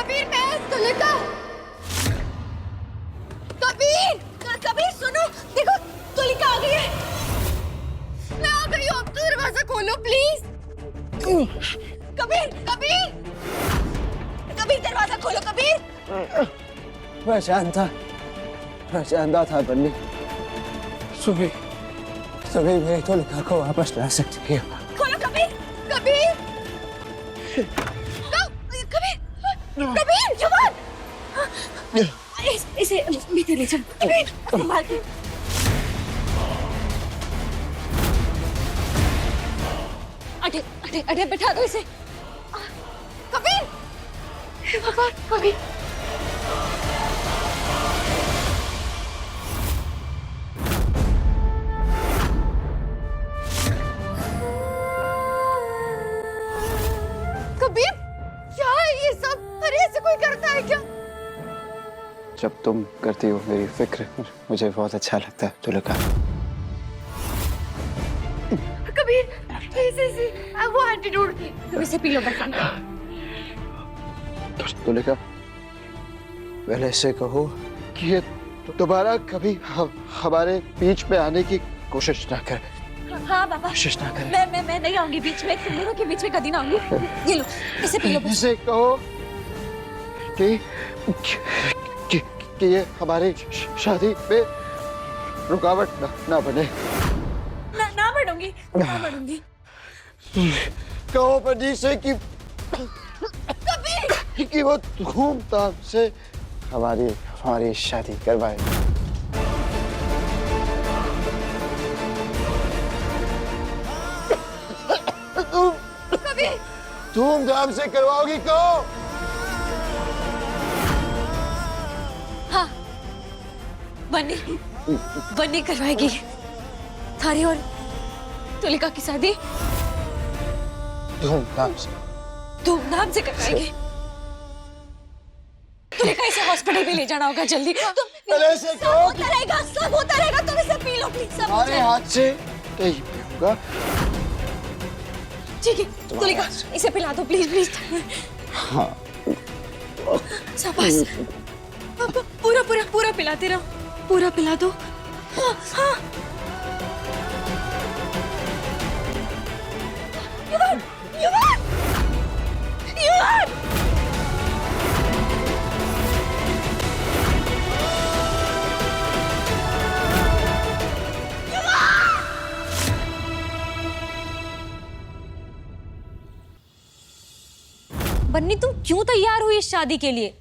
कबीर, मैं तुलिका। कबीर, कबीर सुनो, देखो तुलिका आ गई है। मैं आ गई हूँ, अब तो दरवाजा खोलो प्लीज। कबीर, कबीर, कबीर दरवाजा खोलो कबीर। मैं जानता था बन्नी, सुबह मेरी तुलिका को वापस ला सकती है। खोलो कबीर, कबीर, कबीर, कबीर, जुबान। इसे भीतर ले चल। कबीर, संभाल के। अरे बैठा दो इसे। कबीर, भगवान, कबीर। कबीर, क्या है ये सब? अरे ऐसे कोई करता है क्या? जब तुम करती हो मेरी फिक्र, मुझे बहुत अच्छा लगता है तुलिका। कबीर, इसे वो एंटीडोट, तुम इसे पी लो बस। तुलिका, पहले से कहो कि ये दोबारा कभी हमारे बीच में आने की कोशिश ना करे। हाँ बाबा, कोशिश ना करे। मैं नहीं आऊंगी बीच में, तुम दोनों के बीच में कभी ना आऊंगी। ये लो, इसे पी लो बस। इसे कहो कि ये हमारी शादी में रुकावट ना बने। ना बढ़ूंगी। कहो बनी से कि वो धूमधाम से हमारी शादी करवाए। धूमधाम से करवाओगी कहो? हाँ, बन्नी करवाएगी थारी और तुलिका की शादी। धूमधाम से करवाएगी। तुलिका इसे हॉस्पिटल में ले जाना होगा जल्दी। पहले से कहो कि सब होता रहेगा, तुम इसे पी लो प्लीज। सब हमारे हाथ से नहीं पीऊंगा। ठीक है तुलिका, इसे पिला दो प्लीज। हाँ। शाबाश, पूरा पिलाते रहो, पूरा पिला दो। हाँ। युवान! बन्नी, तुम क्यों तैयार हुई इस शादी के लिए?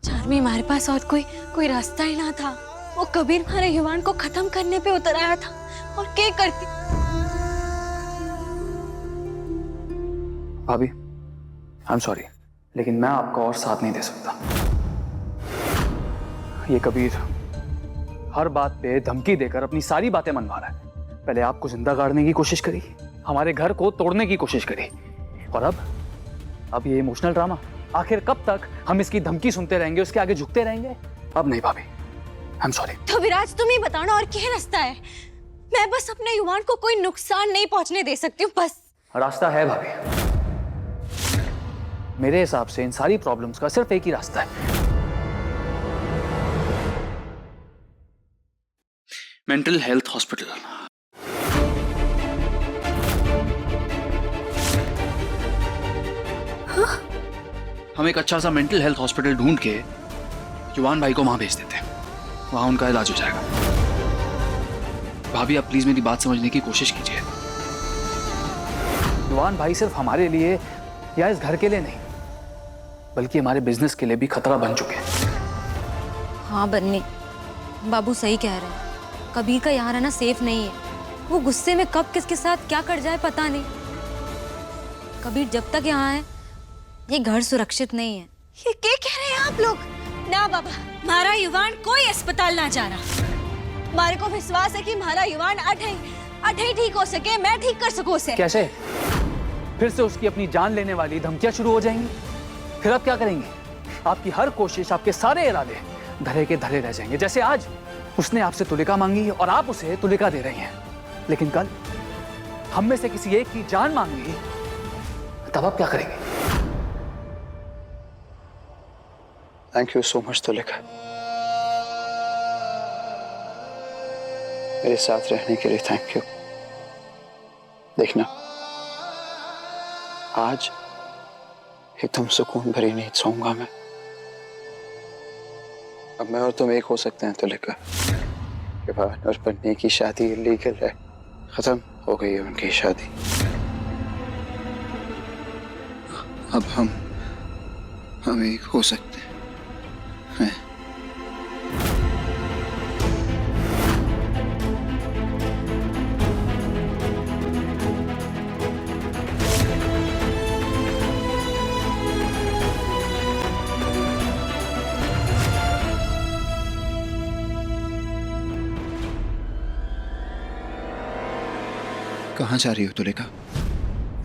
चार्मी, हमारे पास और कोई रास्ता ही ना था। वो कबीर हमारे युवान को खत्म करने पे उतर आया था, और क्या करती। भाभी, आई एम सॉरी, लेकिन मैं आपका और साथ नहीं दे सकता। ये कबीर हर बात पे धमकी देकर अपनी सारी बातें मनवा रहा है। पहले आपको जिंदा गाड़ने की कोशिश करी, हमारे घर को तोड़ने की कोशिश करी, और अब ये इमोशनल ड्रामा। आखिर कब तक हम इसकी धमकी सुनते रहेंगे, उसके आगे झुकते रहेंगे? अब नहीं भाभी, आई एम सॉरी। तो विराज, तुम ही बताओ ना, और क्या रास्ता है? मैं बस अपने युवान को कोई नुकसान नहीं पहुंचने दे सकती हूँ, बस। रास्ता है भाभी, मेरे हिसाब से इन सारी प्रॉब्लम्स का सिर्फ एक ही रास्ता है। Mental health hospital. हाँ? हम एक अच्छा सा मेंटल हेल्थ हॉस्पिटल ढूंढ के युवान भाई को वहां भेज देते हैं, वहां उनका इलाज हो जाएगा। भाभी, आप प्लीज मेरी बात समझने की कोशिश कीजिए। युवान भाई सिर्फ हमारे लिए या इस घर के लिए नहीं, बल्कि हमारे बिजनेस के लिए भी खतरा बन चुके हैं। हाँ बन्नी, बाबू सही कह रहे हैं। कबीर का यहाँ रहना सेफ नहीं है। वो गुस्से में कब किसके साथ क्या कर जाए पता नहीं। कबीर जब तक यहाँ है, ये घर सुरक्षित नहीं है। ये क्या कह रहे हैं आप लोग? ना बाबा, हमारा युवान कोई अस्पताल ना जा रहा। हमारे को विश्वास है कि हमारा युवान अठे ठीक हो सके, मैं ठीक कर सकूं उसे। कैसे? फिर से उसकी अपनी जान लेने वाली धमकियां शुरू हो जाएंगी। फिर आप क्या करेंगे? आपकी हर कोशिश, आपके सारे इरादे धरे के धरे रह जाएंगे। जैसे आज उसने आपसे तुलिका मांगी और आप उसे तुलिका दे रही हैं, लेकिन कल हम में से किसी एक की जान मांगी, तब आप क्या करेंगे? Thank you so much Tulika, मेरे साथ रहने के लिए थैंक यू। देखना, आज एकदम सुकून भरी नींद सोऊंगा मैं। अब मैं और तुम एक हो सकते हैं तुलिका। इवान और बन्नी की शादी इलीगल है, खत्म हो गई है उनकी शादी। अब हम एक हो सकते हैं। कहाँ जा रही हो तुलिका?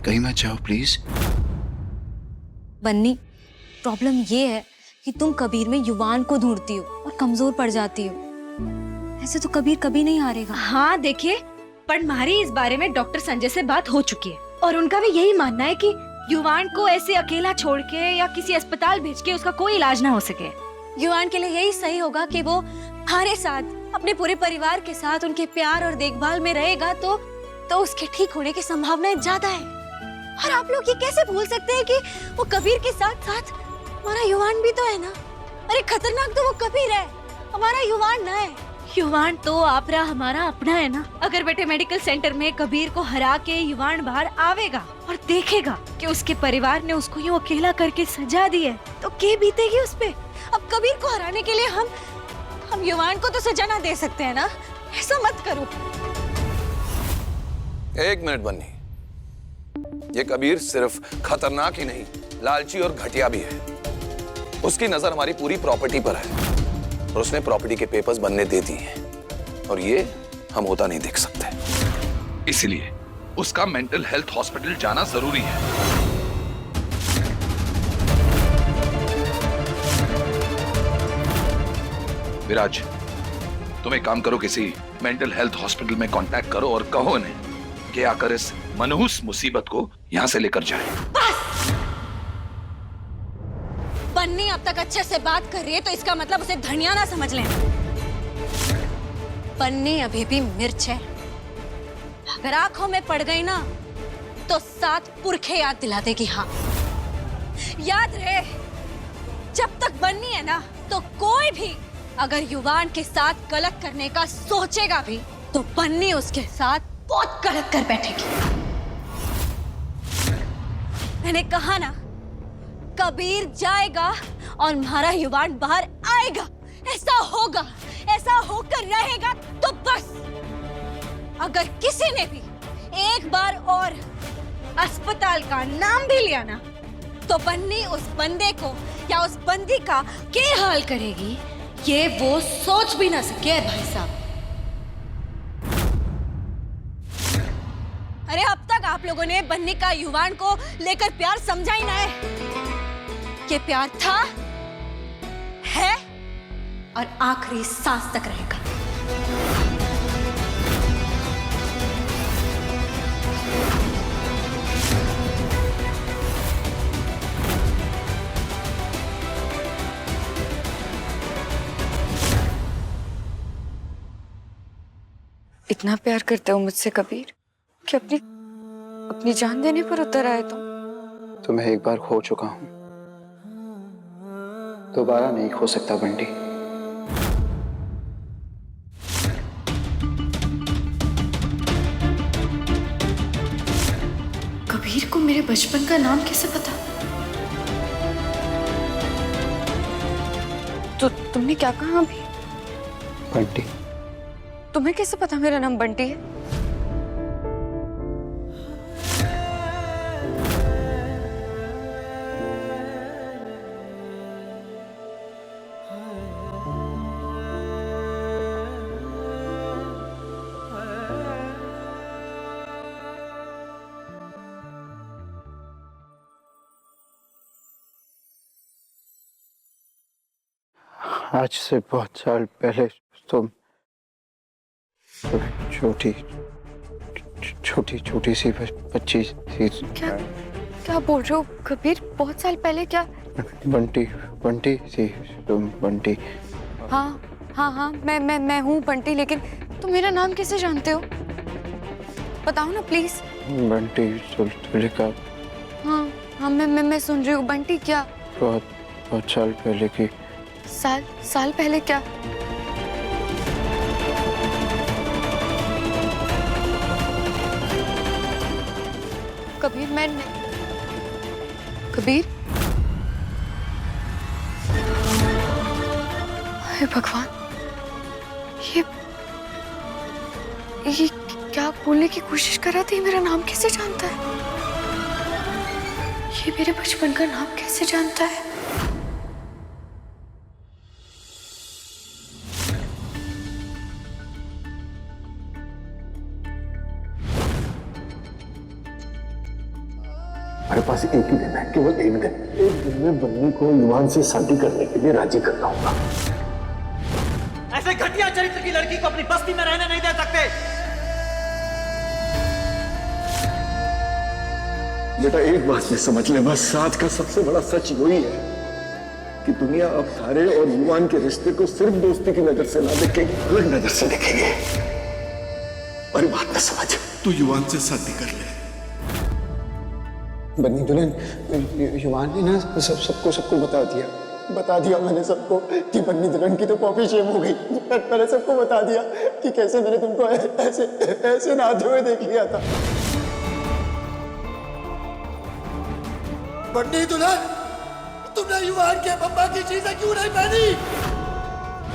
कहीं मत जाओ प्लीज। बन्नी, प्रॉब्लम ये है कि तुम कबीर में युवान को ढूंढती हो और कमजोर पड़ जाती हो। ऐसे तो कबीर कभी नहीं हारेगा। हाँ देखिए, पर हमारी इस बारे में डॉक्टर संजय से बात हो चुकी है और उनका भी यही मानना है कि युवान को ऐसे अकेला छोड़ के या किसी अस्पताल भेज के उसका कोई इलाज ना हो सके। युवान के लिए यही सही होगा कि वो हमारे साथ, अपने पूरे परिवार के साथ उनके प्यार और देखभाल में रहेगा तो उसके ठीक होने की संभावनाएं ज्यादा है। और आप लोग ये कैसे भूल सकते हैं कि वो कबीर के साथ साथ हमारा युवान भी तो है ना। अरे खतरनाक तो वो कबीर है, हमारा युवान ना है। युवान तो आपरा हमारा अपना है ना। अगर बेटे मेडिकल सेंटर में कबीर को हरा के युवान बाहर आवेगा और देखेगा कि उसके परिवार ने उसको यूं अकेला करके सजा दी है तो क्या बीतेगी उस पे। अब कबीर को हराने के लिए हम युवान को तो सजा ना दे सकते हैं ना। ऐसा मत करो। एक मिनट बन्नी, ये कबीर सिर्फ खतरनाक ही नहीं, लालची और घटिया भी है। उसकी नजर हमारी पूरी प्रॉपर्टी पर है और उसने प्रॉपर्टी के पेपर्स बनने दे दिए हैं और ये हम होता नहीं देख सकते। इसलिए उसका मेंटल हेल्थ हॉस्पिटल जाना जरूरी है। विराज, तुम एक काम करो, किसी मेंटल हेल्थ हॉस्पिटल में कांटेक्ट करो और कहो उन्हें कि आकर इस मनहूस मुसीबत को यहां से लेकर जाए। बस! बन्नी अब तक अच्छे से बात कर रही है तो इसका मतलब उसे धनिया ना समझ लें। बन्नी अभी भी मिर्च है। अगर आंखों में पड़ गई ना तो 7 पुरखे याद दिला देगी। हाँ, याद रहे, जब तक बन्नी है ना तो कोई भी अगर युवान के साथ गलत करने का सोचेगा भी तो बन्नी उसके साथ बहुत गलत कर बैठेगी। मैंने कहा ना, कबीर जाएगा और हमारा युवान बाहर आएगा। ऐसा होगा, ऐसा होकर रहेगा। तो बस अगर किसी ने भी एक बार और अस्पताल का नाम भी लिया ना तो बन्नी उस बंदे को या उस बंदी का क्या हाल करेगी ये वो सोच भी ना सके भाई साहब। अरे अब तक आप लोगों ने बन्नी का युवान को लेकर प्यार समझा ही ना है। ये प्यार था, है और आखिरी सांस तक रहेगा। इतना प्यार करते हो मुझसे कबीर कि अपनी जान देने पर उतर आए तुम। तो मैं एक बार खो चुका हूं, दोबारा नहीं खो सकता बंटी। कबीर को मेरे बचपन का नाम कैसे पता? तो तुमने क्या कहा अभी? बंटी। तुम्हें कैसे पता मेरा नाम बंटी है? आज से बहुत साल पहले तुम छोटी सी बच्ची थी। क्या बोल रहे हो कबीर? बहुत साल पहले? क्या बंटी बंटी थी तुम बंटी? हाँ हाँ हाँ, मैं हूँ बंटी, लेकिन तुम मेरा नाम कैसे जानते हो? बताओ ना प्लीज। बंटी तुलिका। हाँ हाँ, मैं सुन रही हूँ। बंटी क्या? बहुत साल पहले की। साल पहले क्या? कबीर, कबीर, हे भगवान, ये क्या बोलने की कोशिश कर रहा था? ये मेरा नाम कैसे जानता है? ये मेरे बचपन का नाम कैसे जानता है? हमारे पास एक ही दिन है, केवल एक दिन। एक दिन में बन्नी को युवान से शादी करने के लिए राजी करना होगा। ऐसे घटिया चरित्र की लड़की को अपनी बस्ती में रहने नहीं दे सकते। बेटा एक बात से समझ ले, बस आज का सबसे बड़ा सच यही है कि दुनिया अब तारे और युवान के रिश्ते को सिर्फ दोस्ती की नजर से ना देखेगी, अलग नजर से देखेगी। और बात न समझ, तू युवान से शादी कर ले। बन्नी दुल्हन, युवान ने ना सबको बता दिया मैंने सबको कि बन्नी दुल्हन की तो कॉफी शेम हो गई। मैंने सबको बता दिया कि कैसे मैंने तुमको ऐसे नहाते हुए देख लिया था। बन्नी दुल्हन, तुमने युवान के पप्पा की चीजें क्यों नहीं पहनी?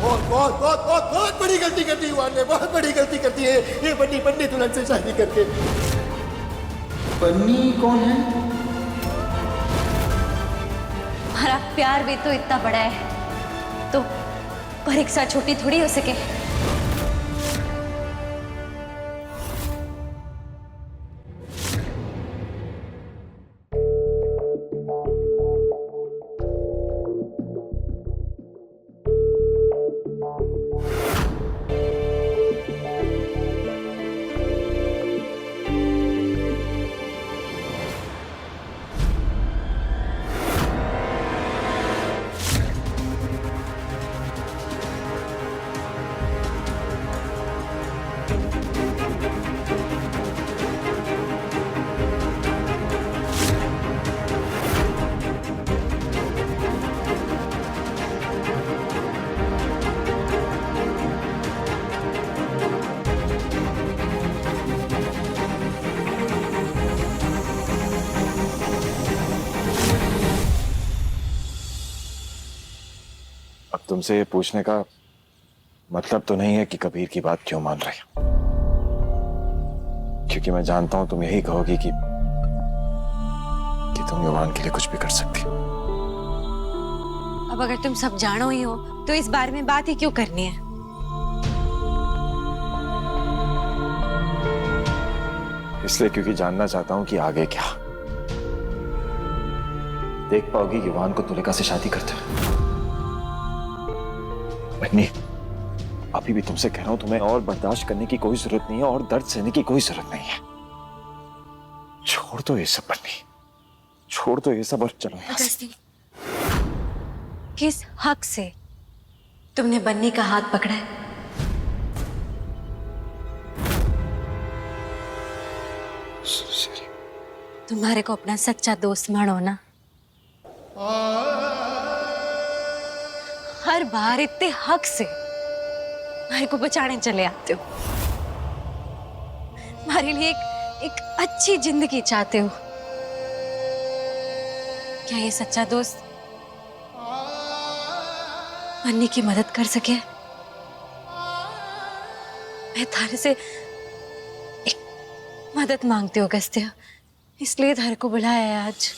बहुत बड़ी गलती करती युवान ने, बहुत बड़ी गलती करती है ये बन्नी दुल्हन से शादी करके। बन्नी कौन है? हमारा प्यार भी तो इतना बड़ा है, तो परीक्षा छोटी थोड़ी हो सके। अब तुमसे ये पूछने का मतलब तो नहीं है कि कबीर की बात क्यों मान रही हो, क्योंकि मैं जानता हूं तुम यही कहोगी कि तुम युवान के लिए कुछ भी कर सकती हो। अब अगर तुम सब जानो ही हो तो इस बारे में बात ही क्यों करनी है? इसलिए क्योंकि जानना चाहता हूं कि आगे क्या। देख पाओगी युवान को तुलिका से शादी करते हुए। बन्नी, अभी भी तुमसे कह रहा हूं, तुम्हें और बर्दाश्त करने की कोई जरूरत नहीं है और दर्द सहने की कोई जरूरत नहीं है। छोड़ दो ये सब बन्नी, छोड़ दो ये सब और चलो यहाँ से। किस हक से तुमने बन्नी का हाथ पकड़ा है? तुम्हारे को अपना सच्चा दोस्त मानो ना। हर बार इतने हक से हमारे को बचाने चले आते हो। हमारे लिए एक अच्छी जिंदगी चाहते हो। क्या ये सच्चा दोस्त बन्नी की मदद कर सके? मैं थारे से एक मदद मांगती हूँ अगस्त्य, इसलिए थारे को बुलाया है आज।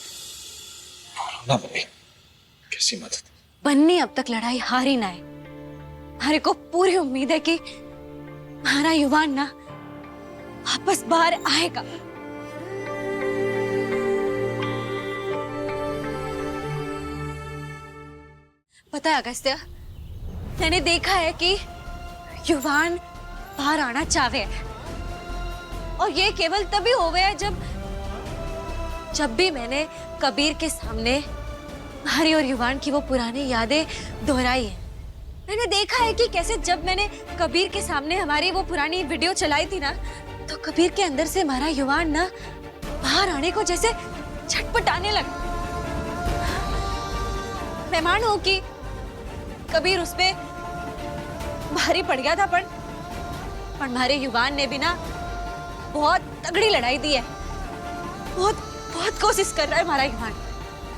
ना बन्नी, कैसी मदद? बन्नी अब तक लड़ाई हारी ना है। हमारे को पूरी उम्मीद है कि हमारा युवान ना वापस बाहर आएगा। पता है अगस्त्य, मैंने देखा है कि युवान बाहर आना चाहे, और ये केवल तभी हो गया जब भी मैंने कबीर के सामने हरी और युवान की वो पुरानी यादें दोहराई है। मैंने देखा है कि कैसे जब मैंने कबीर के सामने हमारी वो पुरानी वीडियो चलाई थी ना, तो कबीर के अंदर से हमारा युवान ना बाहर आने को जैसे छटपटाने लगा। मैं मानूं कि कबीर उस पे भारी पड़ गया था, पर हमारे युवान ने भी ना बहुत तगड़ी लड़ाई दी है। बहुत बहुत कोशिश कर रहा है हमारा युवान,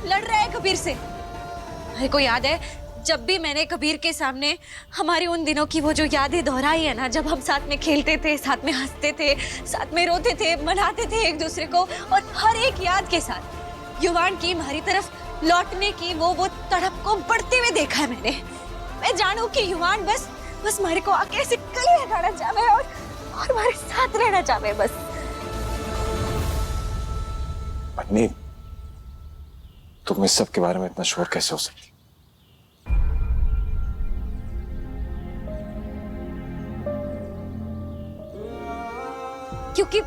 लड़ रहा है कबीर से। मेरे को याद है जब भी मैंने कबीर के सामने हमारी उन दिनों की वो जो यादें दोहराई है ना, जब हम साथ में खेलते थे, साथ में हंसते थे, साथ में रोते थे, मनाते थे एक दूसरे को, और हर एक याद के साथ युवान की हमारी तरफ लौटने की वो तड़प को बढ़ते हुए देखा है मैंने। मैं जानू कि युवान बस हमारे को आके ऐसे गले लगाना चाहे और हमारे साथ रहना चाहे बस। पत्नी, तुम इस सब के बारे में इतना श्योर कैसे हो सकती? क्योंकि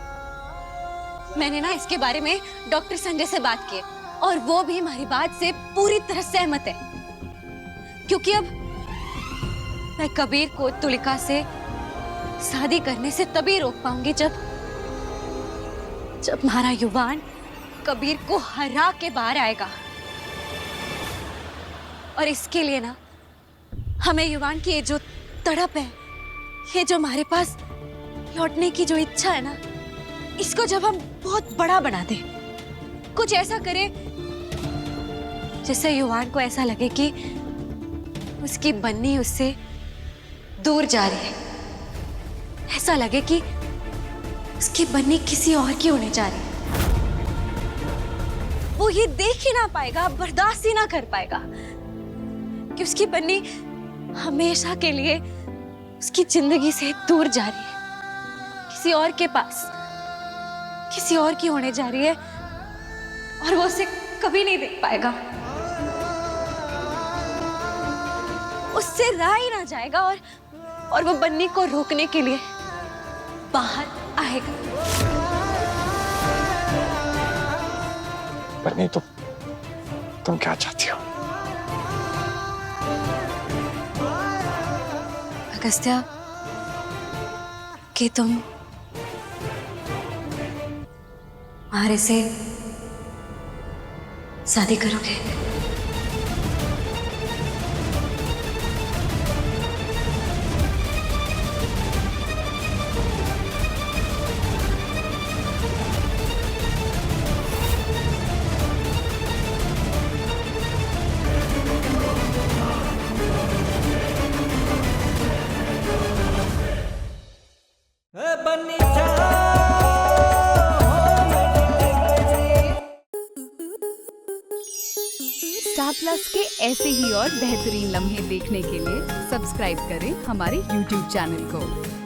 मैंने ना इसके बारे में डॉक्टर संजय से बात की और वो भी हमारी बात से पूरी तरह सहमत है। क्योंकि अब मैं कबीर को तुलिका से शादी करने से तभी रोक पाऊंगी जब हमारा युवान कबीर को हरा के बाहर आएगा। और इसके लिए ना हमें युवान की ये जो तड़प है, ये जो हमारे पास लौटने की जो इच्छा है ना, इसको जब हम बहुत बड़ा बना दें, कुछ ऐसा करें जिससे युवान को ऐसा लगे कि उसकी बन्नी उससे दूर जा रही है, ऐसा लगे कि उसकी बन्नी किसी और की होने जा रही है। वो ये देख ही ना पाएगा, बर्दाश्त ही ना कर पाएगा कि उसकी बन्नी हमेशा के लिए उसकी जिंदगी से दूर जा रही है, किसी और के पास, किसी और की होने जा रही है, और वो उसे कभी नहीं देख पाएगा। उससे रहा ही ना जाएगा और वो बन्नी को रोकने के लिए बाहर आएगा। बन्नी, तुम क्या चाहती हो? अगस्त्या, कि तुम हमारे से शादी करोगे? स्टार प्लस के ऐसे ही और बेहतरीन लम्हे देखने के लिए सब्सक्राइब करें हमारे YouTube चैनल को।